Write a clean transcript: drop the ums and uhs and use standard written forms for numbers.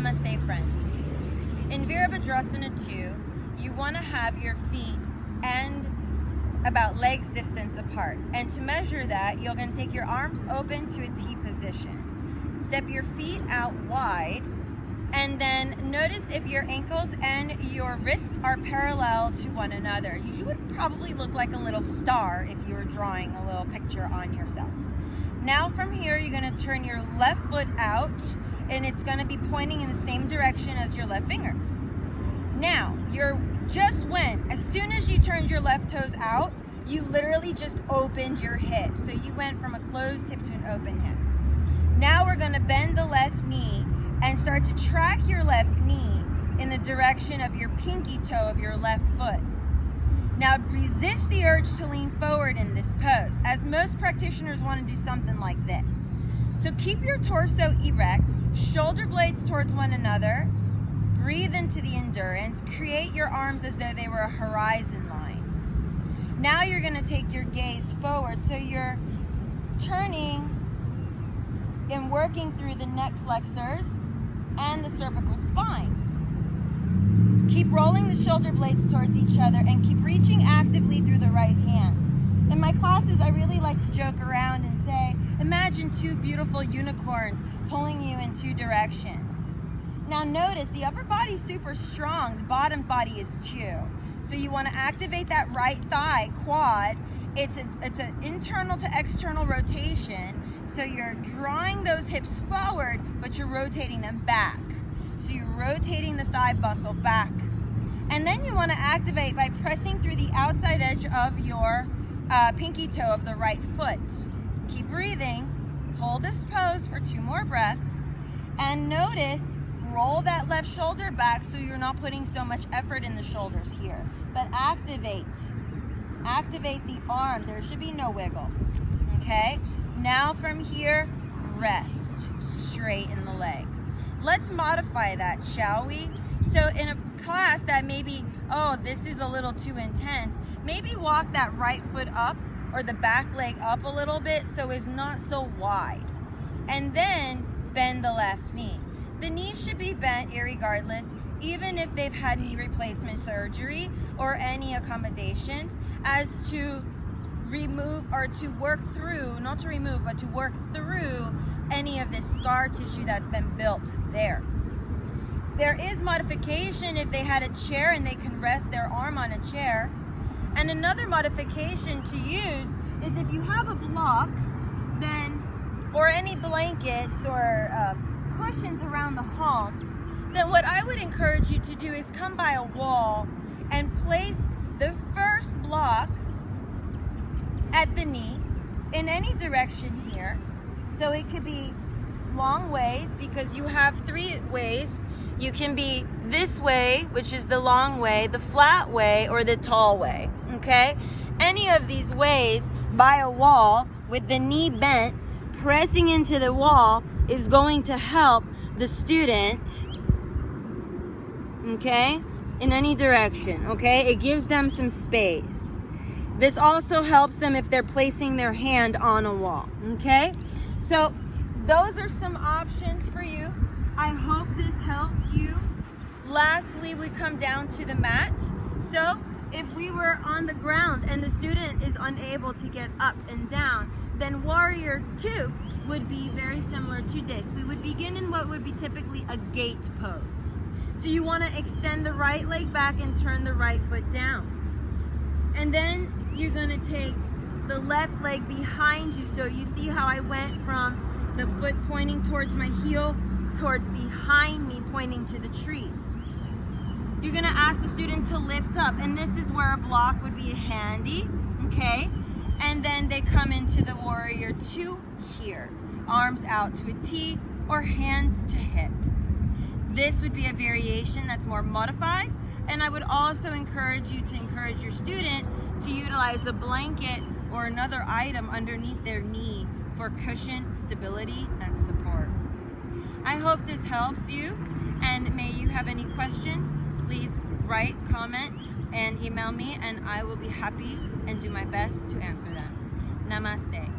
Namaste, friends. In Virabhandrasana II, you want to have your feet end about legs distance apart. And to measure that, you're going to take your arms open to a T position. Step your feet out wide, and then notice if your ankles and your wrists are parallel to one another. You would probably look like a little star if you were drawing a little picture on yourself. Now from here, you're going to turn your left foot out, and it's going to be pointing in the same direction as your left fingers. Now, as soon as you turned your left toes out, you literally just opened your hip. So you went from a closed hip to an open hip. Now we're going to bend the left knee and start to track your left knee in the direction of your pinky toe of your left foot. Now resist the urge to lean forward in this pose, as most practitioners want to do something like this. So keep your torso erect, shoulder blades towards one another, breathe into the endurance, create your arms as though they were a horizon line. Now you're going to take your gaze forward, so you're turning and working through the neck flexors and the cervical spine. Keep rolling the shoulder blades towards each other and keep reaching actively through the right hand. In my classes, I really like to joke around and say, imagine two beautiful unicorns pulling you in two directions. Now notice the upper body's super strong, the bottom body is too. So you want to activate that right thigh, quad. It's an internal to external rotation. So you're drawing those hips forward, but you're rotating them back. So you're rotating the thigh muscle back. And then you want to activate by pressing through the outside edge of your pinky toe of the right foot. Keep breathing. Hold this pose for 2 more breaths. And notice, roll that left shoulder back so you're not putting so much effort in the shoulders here. But activate. Activate the arm. There should be no wiggle. Okay? Now from here, rest. Straighten the leg. Let's modify that, shall we? So in a class that maybe, oh, this is a little too intense, maybe walk that right foot up or the back leg up a little bit so it's not so wide. And then bend the left knee. The knee should be bent irregardless, even if they've had knee replacement surgery or any accommodations, as to remove or to work through, not to remove, but to work through any of this scar tissue that's been built there. There is modification if they had a chair and they can rest their arm on a chair. And another modification to use is if you have a blocks, then, or any blankets or cushions around the home, then what I would encourage you to do is come by a wall and place the first block at the knee in any direction here. So it could be long ways, because you have 3 ways. You can be this way, which is the long way, the flat way, or the tall way, okay? Any of these ways by a wall with the knee bent, pressing into the wall is going to help the student, okay, in any direction, okay? It gives them some space. This also helps them if they're placing their hand on a wall, okay? So those are some options for you. I hope this helps you. Lastly, we come down to the mat. So if we were on the ground and the student is unable to get up and down, then warrior 2 would be very similar to this. We would begin in what would be typically a gate pose. So you want to extend the right leg back and turn the right foot down. And then you're going to take the left leg behind you. So you see how I went from the foot pointing towards my heel towards behind me, pointing to the trees. You're going to ask the student to lift up, and this is where a block would be handy, okay? And then they come into the warrior 2 here. Arms out to a T or hands to hips. This would be a variation that's more modified, and I would also encourage you to encourage your student to utilize a blanket or another item underneath their knee for cushion, stability, and support. I hope this helps you, and may you have any questions, please write, comment, and email me, and I will be happy and do my best to answer them. Namaste.